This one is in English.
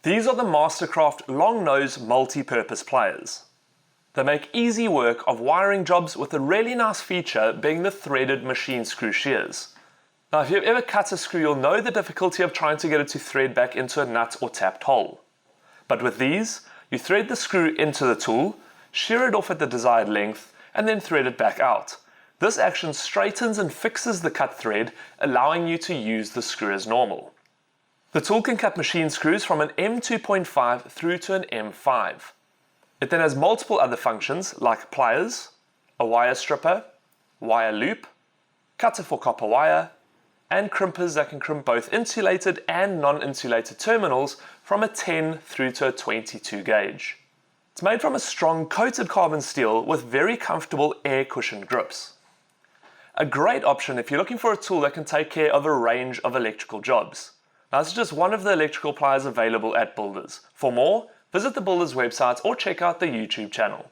These are the Mastercraft long-nose multi-purpose pliers. They make easy work of wiring jobs with a really nice feature being the threaded machine screw shears. Now if you've ever cut a screw, you'll know the difficulty of trying to get it to thread back into a nut or tapped hole. But with these, you thread the screw into the tool, shear it off at the desired length, and then thread it back out. This action straightens and fixes the cut thread, allowing you to use the screw as normal. The tool can cut machine screws from an M2.5 through to an M5. It then has multiple other functions like pliers, a wire stripper, wire loop, cutter for copper wire, and crimpers that can crimp both insulated and non-insulated terminals from a 10 through to a 22 gauge. It's made from a strong coated carbon steel with very comfortable air cushioned grips. A great option if you're looking for a tool that can take care of a range of electrical jobs. Now this is just one of the electrical pliers available at Builders. For more, visit the Builders website or check out the YouTube channel.